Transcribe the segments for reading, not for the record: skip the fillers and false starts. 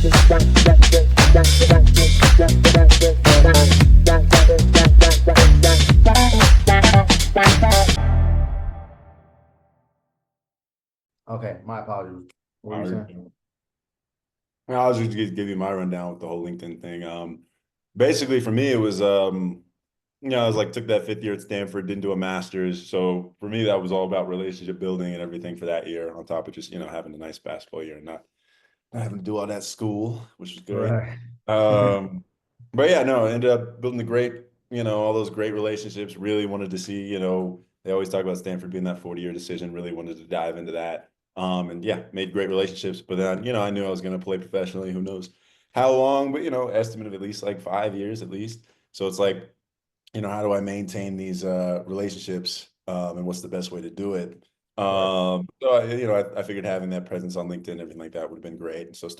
Okay, my apologies. What were All you right. saying? I'll just give you my rundown with the whole LinkedIn thing. Basically for me, it was, I was like, took that 5th year at Stanford, didn't do a master's. So for me, that was all about relationship building and everything for that year, on top of just, having a nice basketball year and not having to do all that school, which was great. Right. Um, but yeah, no, I ended up building all those great relationships. Really wanted to see, they always talk about Stanford being that 40-year decision, really wanted to dive into that. And yeah, made great relationships. But then, I knew I was going to play professionally. Who knows how long, but, estimate of at least like 5 years at least. So it's like, how do I maintain these relationships, and what's the best way to do it? Right. I figured having that presence on LinkedIn, everything like that would have been great. And so it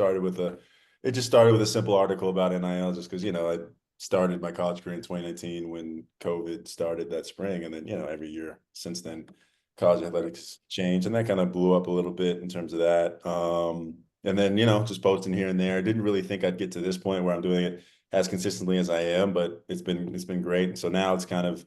just started with a simple article about NIL, just because, I started my college career in 2019 when COVID started that spring. And then, every year since then, college athletics changed, and that kind of blew up a little bit in terms of that. And then, just posting here and there. I didn't really think I'd get to this point where I'm doing it as consistently as I am, but it's been great. And so now it's kind of,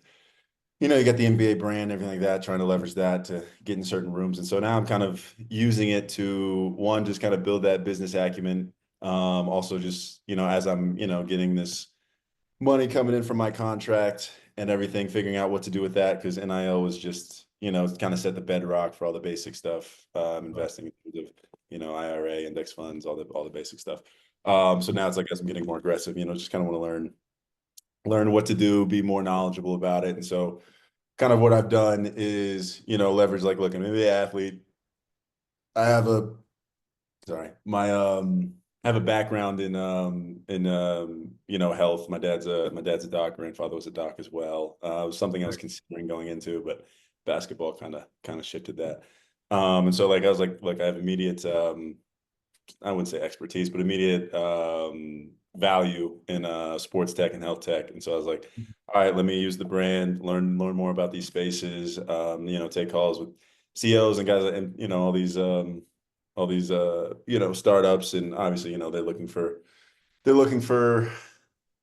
you got the NBA brand, everything like that, trying to leverage that to get in certain rooms. And so now I'm kind of using it to, one, just kind of build that business acumen. Also just, as I'm, getting this money coming in from my contract and everything, figuring out what to do with that, because NIL was just, kind of set the bedrock for all the basic stuff, investing in terms of, IRA, index funds, all the basic stuff. So now it's like, as I'm getting more aggressive, just kind of want to learn what to do, be more knowledgeable about it. And so kind of what I've done is, leverage, like, look, I'm an NBA athlete. I have a, sorry, I have a background in health. My dad's a doc, grandfather was a doc as well. It was something I was Right. considering going into, but basketball kind of shifted that. And so, like, I was like, look, I have immediate, I wouldn't say expertise, but immediate value in sports tech and health tech. And so I was like, all right, let me use the brand, learn more about these spaces, take calls with CEOs and guys, and all these startups. And obviously, they're looking for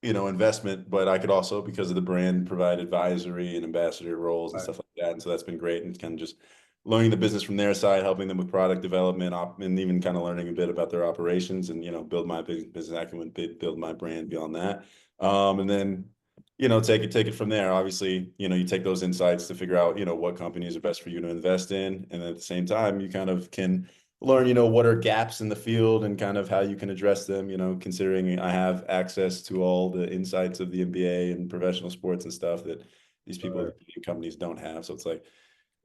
investment, but I could also, because of the brand, provide advisory and ambassador roles and Right. stuff like that. And so that's been great, and kind of just learning the business from their side, helping them with product development, and even kind of learning a bit about their operations, and build my business acumen, build my brand beyond that. And then take it from there. Obviously, you take those insights to figure out what companies are best for you to invest in, and at the same time, you kind of can learn what are gaps in the field and kind of how you can address them, considering I have access to all the insights of the NBA and professional sports and stuff that these people Right. in companies don't have. So it's like,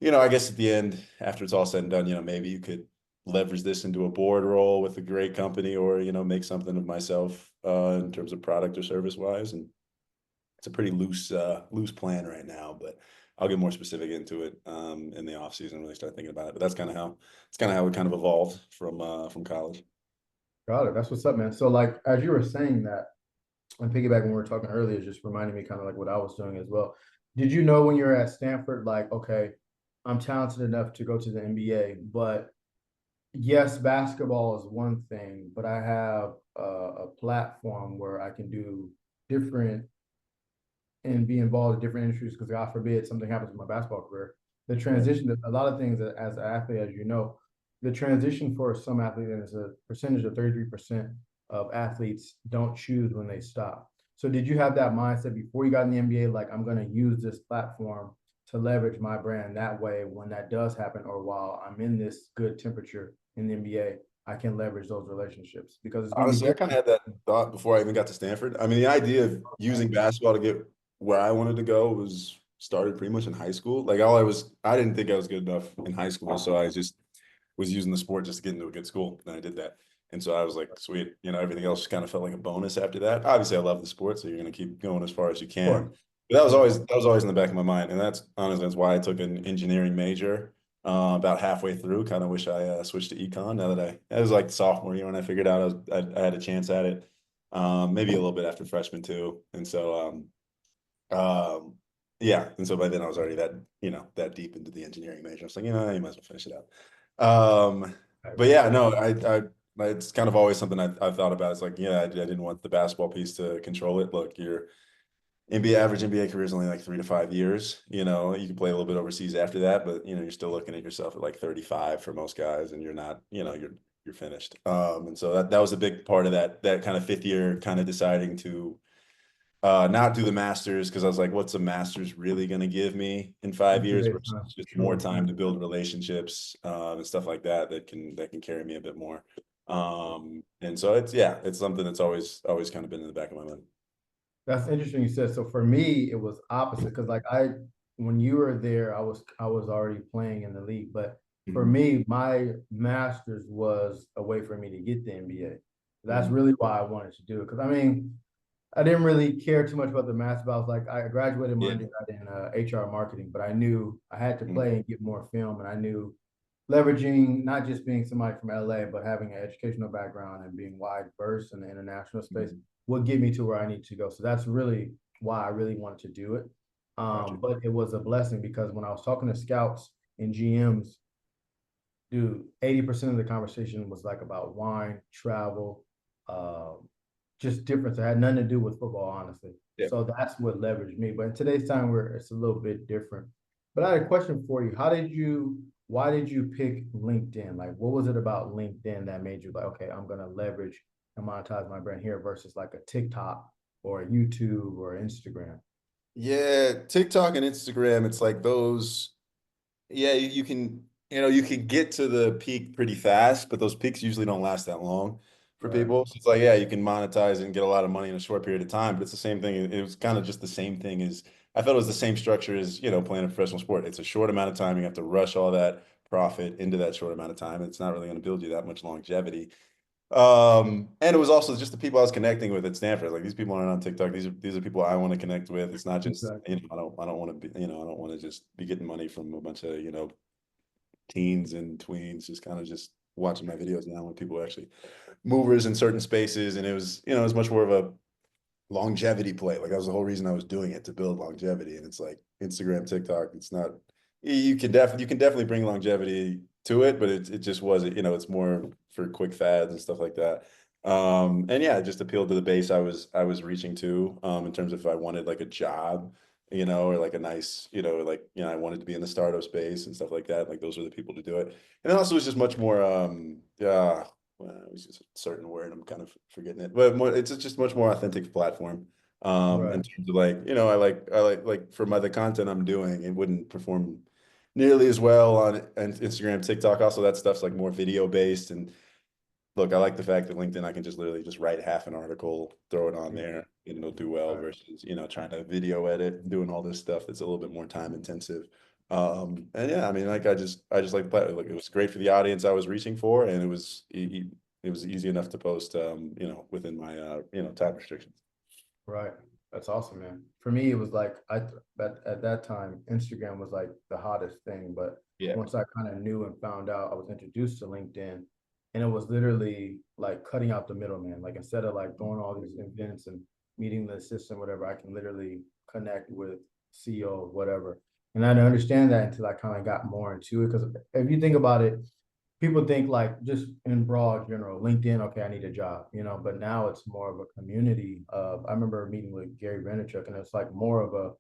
I guess at the end, after it's all said and done, maybe you could leverage this into a board role with a great company, or, make something of myself in terms of product or service wise. And it's a pretty loose plan right now, but I'll get more specific into it in the off season, really start thinking about it. But that's kind of how it kind of evolved from college. Got it. That's what's up, man. So, like, as you were saying that, and piggyback when we were talking earlier, just reminding me kind of like what I was doing as well. Did you know when you were at Stanford, like, okay, I'm talented enough to go to the NBA, but yes, basketball is one thing, but I have a platform where I can do different and be involved in different industries because God forbid something happens in my basketball career. The Right. transition, a lot of things as an athlete, as you know, the transition for some athletes, and it's a percentage of 33% of athletes don't choose when they stop. So did you have that mindset before you got in the NBA, like I'm going to use this platform to leverage my brand that way when that does happen, or while I'm in this good temperature in the NBA, I can leverage those relationships because it's going to be Honestly, I kind of different. had that thought before I even got to Stanford. I mean, the idea of using basketball to get where I wanted to go was started pretty much in high school. Like, I didn't think I was good enough in high school, so I just was using the sport just to get into a good school, and I did that. And so I was like, sweet, everything else just kind of felt like a bonus after that. Obviously, I love the sport, so you're going to keep going as far as you Of course. can. But that was Yeah. always in the back of my mind, and that's why I took an engineering major. About halfway through, kind of wish I switched to econ. Now that it was like sophomore year when I figured out I had a chance at it. Maybe a little bit after freshman too, and so um, yeah, and so by then I was already that deep into the engineering major. I was like, you might as well finish it out. Um, Right. but yeah, no, I It's kind of always something I've thought about. It's like, yeah, I didn't want the basketball piece to control it. Look, your NBA average NBA career is only like 3 to 5 years. You can play a little bit overseas after that, but you're still looking at yourself at like 35 for most guys, and you're not, you're finished. And so that was a big part of that kind of fifth year, kind of deciding to not do the masters, because I was like, what's a masters really going to give me in five In years today's versus time, just more true. time to build relationships and stuff like that that can carry me a bit more. And so it's something that's always kind of been in the back of my mind. That's interesting you said. So for me, it was opposite because like when you were there, I was already playing in the league. But for Mhm. me, my master's was a way for me to get the NBA. That's Mhm. really why I wanted to do it. Because I mean, I didn't really care too much about the master, but I was like, I graduated my Yeah. undergrad in HR marketing, but I knew I had to Mhm. play and get more film, and I knew leveraging not just being somebody from LA, but having an educational background and being wide versed in the international space Mhm. would get me to where I need to go. So that's really why I really wanted to do it. Gotcha. But it was a blessing because when I was talking to scouts and GMs, dude, 80% of the conversation was like about wine, travel, just difference. It had nothing to do with football, honestly. Yeah. So that's what leveraged me. But in today's time, where it's a little bit different. But I had a question for you. Why did you pick LinkedIn? Like, what was it about LinkedIn that made you like, okay, I'm gonna leverage and monetize my brand here versus like a TikTok or a YouTube or Instagram? Yeah, TikTok and Instagram, it's like those. Yeah, you can, you can get to the peak pretty fast, but those peaks usually don't last that long for Right. people. So it's like, yeah, you can monetize and get a lot of money in a short period of time, but it's the same thing. It was kind of just the same thing as I felt it was the same structure as, playing a professional sport. It's a short amount of time. You have to rush all that profit into that short amount of time. It's not really going to build you that much longevity. And it was also just the people I was connecting with at Stanford. Like these people aren't on TikTok. These are people I want to connect with. It's not just, Exactly. I don't want to be, I don't want to just be getting money from a bunch of, teens and tweens, just watching my videos now when people are actually movers in certain spaces. And it was much more of a longevity play. Like that was the whole reason I was doing it, to build longevity. And it's like Instagram, TikTok, it's not, you can definitely bring longevity to it, but it just wasn't, it's more for quick fads and stuff like that. And yeah, it just appealed to the base I was reaching to, in terms of if I wanted like a job, or like a nice, like, I wanted to be in the startup space and stuff like that. Like those are the people to do it. And then also it was just much more, yeah, well, it was just a certain word. I'm kind of forgetting it, but it's just much more authentic platform. In Right. terms of like, I like for the content I'm doing, it wouldn't perform nearly as well on Instagram, TikTok. Also, that stuff's like more video based. And look, I like the fact that LinkedIn, I can just literally just write half an article, throw it on there, and it'll do well Right. versus, trying to video edit, doing all this stuff that's a little bit more time intensive. And yeah, I mean, like I just like it was great for the audience I was reaching for, and it was easy enough to post, within my time restrictions. Right. That's awesome, man. For me, it was like at that time, Instagram was like the hottest thing. But Yeah. once I kind of knew and found out, I was introduced to LinkedIn, and it was literally like cutting out the middleman. Like instead of like going to all these events and meeting the assistant, whatever, I can literally connect with CEO, whatever. And I didn't understand that until I kind of got more into it. Because if you think about it, people think like just in broad general LinkedIn, okay, I need a job, but now it's more of a community of, I remember meeting with Gary Vaynerchuk, and it's like more of a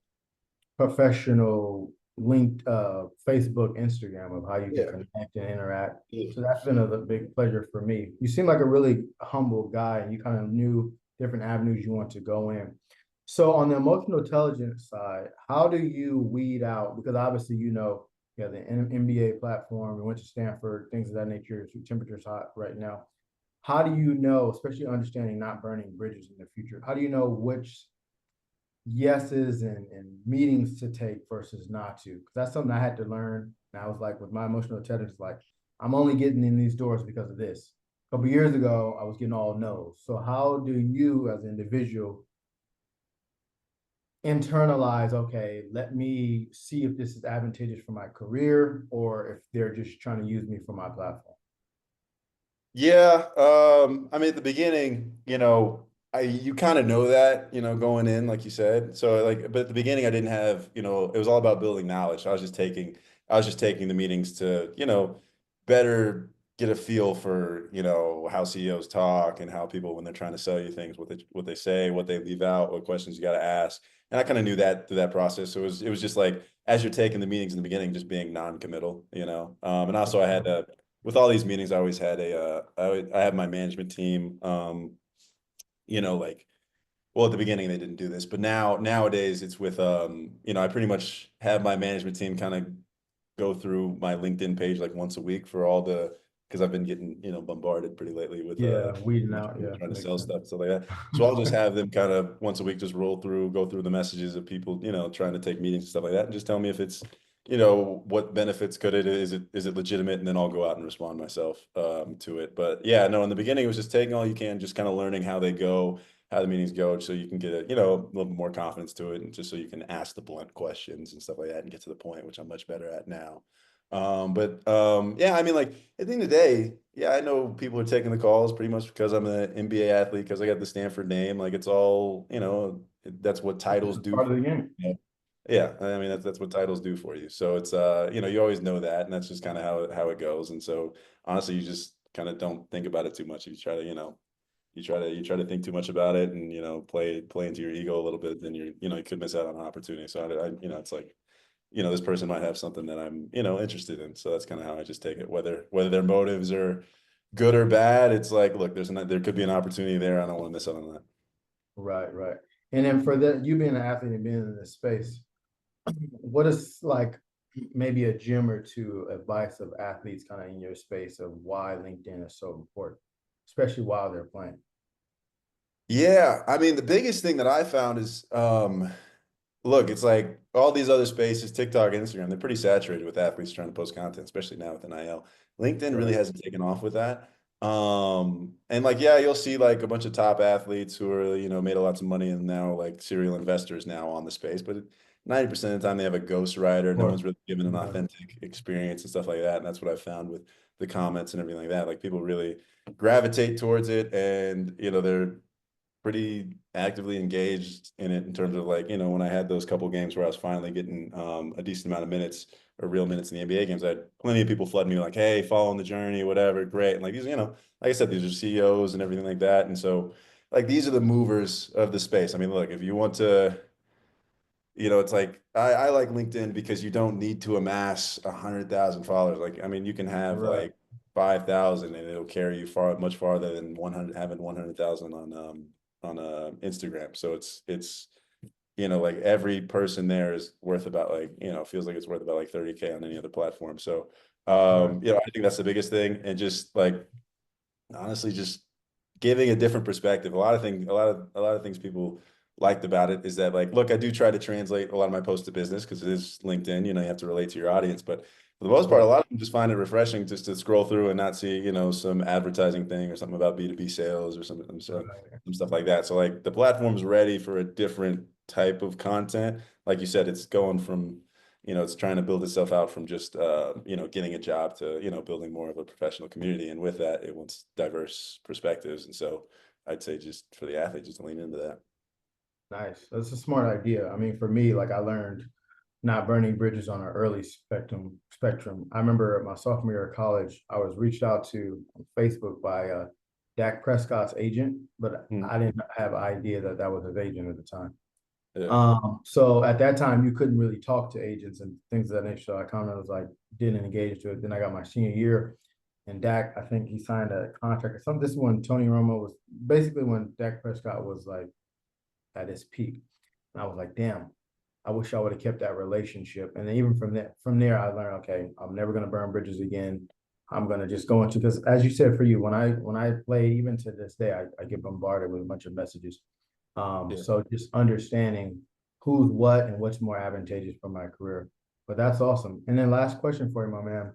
professional linked Facebook, Instagram of how you can Yeah. connect and interact. Yeah. So that's been a big pleasure for me. You seem like a really humble guy, and you kind of knew different avenues you want to go in. So on the emotional intelligence side, how do you weed out? Because obviously, yeah, the MBA platform, we went to Stanford, things of that nature. Temperature's hot right now. How do you know, especially understanding not burning bridges in the future? How do you know which yeses and meetings to take versus not to? Because that's something I had to learn. And I was like, with my emotional intelligence, like, I'm only getting in these doors because of this. A couple years ago, I was getting all no's. So how do you, as an individual, internalize, okay, let me see if this is advantageous for my career or if they're just trying to use me for my platform? Yeah, I mean, at the beginning, you kind of know that, going in, like you said. So like, but at the beginning, I didn't have, it was all about building knowledge. I was just taking the meetings to, better. get a feel for, you know, how CEOs talk and how people, when they're trying to sell you things, what they say, what they leave out, what questions you got to ask. And I kind of knew that through that process. So it was just like, as you're taking the meetings in the beginning, just being non-committal, you know. And also I had with all these meetings, I always had I had my management team, you know, like, well, at the beginning they didn't do this, but nowadays it's with you know, I pretty much have my management team kind of go through my LinkedIn page like once a week for all the, because I've been getting, you know, bombarded pretty lately with Yeah, weeding people out. Yeah, trying to makes sell sense. stuff, stuff like that. So I'll just have them kind of once a week just go through the messages of people, you know, trying to take meetings and stuff like that, and just tell me if it's, you know, what benefits could it, is it legitimate, and then I'll go out and respond myself to it. But yeah, no, in the beginning it was just taking all you can, just kind of learning how they go, how the meetings go, so you can get a, you know, a little bit more confidence to it, and just so you can ask the blunt questions and stuff like that and get to the point, which I'm much better at now. Yeah, I mean, like at the end of the day, yeah, I know people are taking the calls pretty much because I'm an NBA athlete, because I got the Stanford name. Like it's all, you know, that's what titles It's do part for of the game. you. Yeah, I mean that's what titles do for you. So it's you know, you always know that, and that's just kind of how it goes. And so honestly, you just kind of don't think about it too much. You try to, you know, you try to think too much about it, and you know, play into your ego a little bit, then you know, you could miss out on an opportunity. So you know, it's like, you know, this person might have something that I'm, you know, interested in. So that's kind of how I just take it. Whether their motives are good or bad, it's like, look, there could be an opportunity there. I don't want to miss out on that. Right, right. And then for that, you being an athlete and being in this space, what is like maybe a gem or two advice of athletes kind of in your space of why LinkedIn is so important, especially while they're playing? Yeah, I mean, the biggest thing that I found is, look, it's like all these other spaces, TikTok, Instagram, they're pretty saturated with athletes trying to post content, especially now with NIL. LinkedIn really Right. hasn't taken off with that. And like, yeah, you'll see like a bunch of top athletes who are, you know, made lots of money and now like serial investors now on the space, but 90% of the time they have a ghostwriter. Of No course. one's really given an Right. authentic experience and stuff like that. And that's what I found with the comments and everything like that. Like people really gravitate towards it, and you know, they're pretty actively engaged in it in terms of like, you know, when I had those couple games where I was finally getting a decent amount of minutes or real minutes in the NBA games, I had plenty of people flooding me like, hey, following the journey, whatever, great. And like these, you know, like I said, these are CEOs and everything like that. And so like these are the movers of the space. I mean, look, if you want to, you know, it's like I like LinkedIn because you don't need to amass 100,000 followers. Like, I mean, you can have Right. like 5,000 and it'll carry you much farther than 100 having 100,000 on Instagram. So it's you know, like every person there is worth about like, you know, feels like it's worth about like 30K on any other platform. So Right. you know, I think that's the biggest thing. And just like honestly, just giving a different perspective. A lot of things people liked about it is that like, look, I do try to translate a lot of my posts to business because it is LinkedIn, you know, you have to relate to your audience. But for the Of most part, a course. lot of them just find it refreshing just to scroll through and not see, you know, some advertising thing or something about B2B sales or something, Right. some stuff like that. So like the platform's ready for a different type of content. Like you said, it's going from, you know, it's trying to build itself out from just you know, getting a job to, you know, building more of a professional community. And with that, it wants diverse perspectives. And so I'd say just for the athlete, just to lean into that. Nice. That's a smart idea. I mean, for me, like I learned not burning bridges on an early spectrum. I remember my sophomore year of college, I was reached out to on Facebook by Dak Prescott's agent, but Hmm. I didn't have an idea that that was his agent at the time. Yeah. So at that time, you couldn't really talk to agents and things of that nature. So I kind of was like, didn't engage to it. Then I got my senior year, and Dak, I think he signed a contract or something. This is when Tony Romo was basically when Dak Prescott was like at his peak. And I was like, damn, I wish I would have kept that relationship. And then even from there, I learned, okay, I'm never gonna burn bridges again. I'm gonna just go into because as you said for you, when I play, even to this day, I get bombarded with a bunch of messages. Yeah. So just understanding who's what and what's more advantageous for my career. But that's awesome. And then last question for you, my man.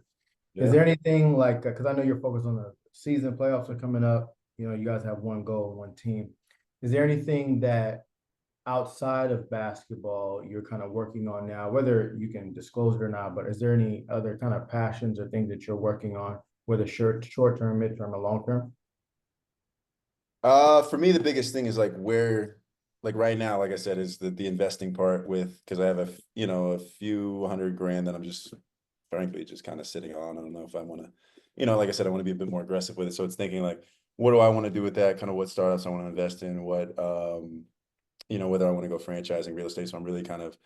Is Yeah. there anything like because I know you're focused on the season playoffs are coming up, you know, you guys have one goal, one team. Is there anything that outside of basketball you're kind of working on now, whether you can disclose it or not, but is there any other kind of passions or things that you're working on, whether short term, midterm, or long term? For me, the biggest thing is like where, like right now, like I said, is the investing part with, because I have you know, a few hundred grand that I'm just frankly just kind of sitting on. I don't know if I want to you know, like I said, I want to be a bit more aggressive with it. So it's thinking like, what do I want to do with that? Kind of what startups I want to invest in, what, you know, whether I want to go franchising real estate. So I'm really kind of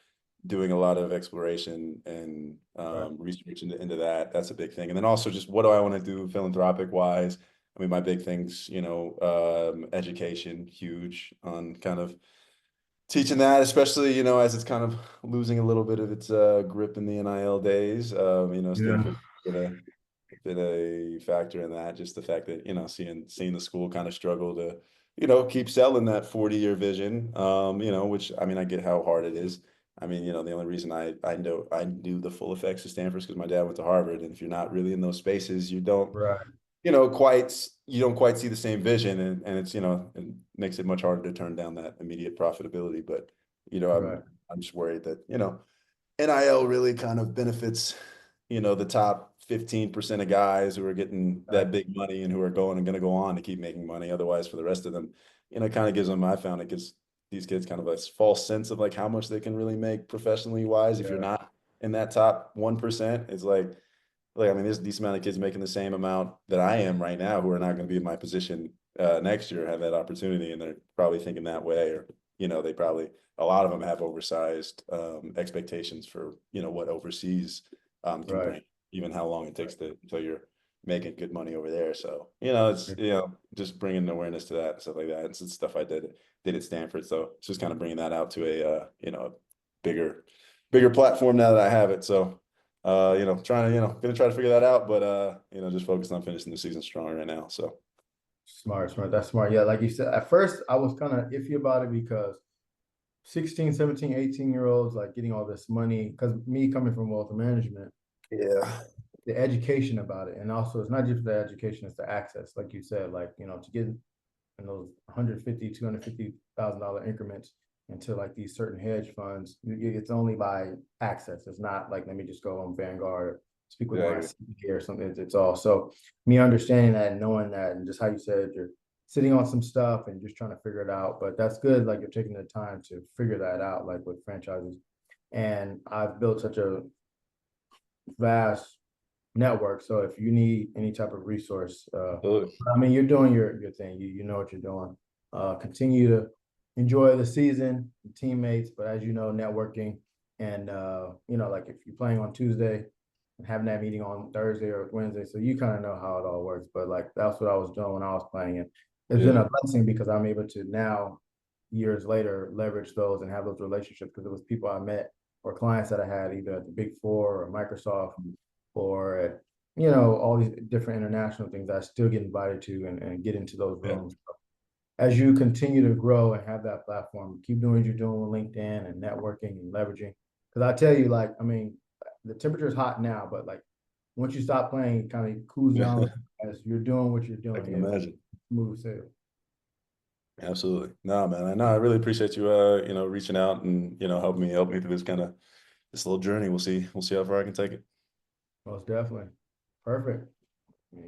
doing a lot of exploration and Right. research into that. That's a big thing. And then also just what do I want to do philanthropic wise? I mean, my big things, you know, education, huge on kind of teaching that, especially, you know, as it's kind of losing a little bit of its grip in the NIL days. You know, Yeah. Stanford been a factor in that. Just the fact that, you know, seeing the school kind of struggle to, you know, keep selling that 40-year vision. You know, which I mean, I get how hard it is. I mean, you know, the only reason I knew the full effects of Stanford is because my dad went to Harvard, and if you're not really in those spaces, Right. you don't quite see the same vision, and it's, you know, it makes it much harder to turn down that immediate profitability. But you know, Right. I'm just worried that, you know, NIL really kind of benefits, you know, the top 15% of guys who are getting Right. that big money and who are going to go on to keep making money. Otherwise, for the rest of them, you know, it kind of gives them, I found it gives these kids kind of a false sense of like how much they can really make professionally wise. If you're Yeah. not in that top 1%, it's like, I mean, there's a decent amount of kids making the same amount that I am right now who are not going to be in my position next year, have that opportunity, and they're probably thinking that way, or, you know, they probably, a lot of them have oversized expectations for, you know, what overseas can Right. bring, even how long it takes to until you're making good money over there. So, you know, it's, you know, just bringing awareness to that, stuff like that. It's stuff I did at Stanford. So it's just kind of bringing that out to a, you know, bigger platform now that I have it. So, you know, gonna try to figure that out, but you know, just focused on finishing the season strong right now. So Smart, smart. That's smart. Yeah, like you said, at first I was kind of iffy about it because 16, 17, 18-year-olds like getting all this money, because me coming from wealth management, yeah, the education about it. And also it's not just the education, it's the access. Like you said, like, to get in those 150, $250,000 increments into like these certain hedge funds, it's only by access. It's not like, let me just go on Vanguard, speak with my exactly. CPA or something. It's all. So me understanding that and knowing that, and just how you said you're sitting on some stuff and just trying to figure it out. But that's good. Like you're taking the time to figure that out, like with franchises. And I've built such a vast network. So if you need any type of resource, Absolutely. I mean, you're doing your thing. You know what you're doing. Continue to enjoy the season, teammates, but as you know, networking and like if you're playing on Tuesday and having that meeting on Thursday or Wednesday, so you kind of know how it all works. But like that's what I was doing when I was playing, and it's been Yeah, a blessing because I'm able to now, years later, leverage those and have those relationships because it was people I met or clients that I had either at the Big Four or Microsoft or at all these different international things I still get invited to and get into those yeah. rooms. As you continue to grow and have that platform, keep doing what you're doing with LinkedIn and networking and leveraging. Because I tell you, like, I mean, the temperature is hot now, but like once you stop playing, it kind of cools down as you're doing what you're I doing. can It's imagine. smooth sail. Absolutely. No, man. I know. I really appreciate you, you know, reaching out and, you know, help me through this little journey. We'll see how far I can take it. Most definitely. Perfect. Yeah.